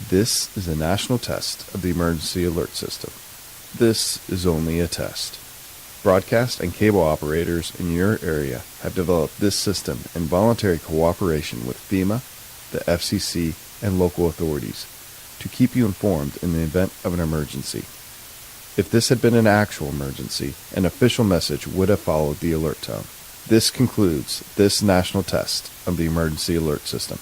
This is a national test of the emergency alert system. This is only a test. Broadcast and cable operators in your area have developed this system in voluntary cooperation with FEMA, the FCC, and local authorities to keep you informed in the event of an emergency. If this had been an actual emergency, an official message would have followed the alert tone. This concludes this national test of the emergency alert system.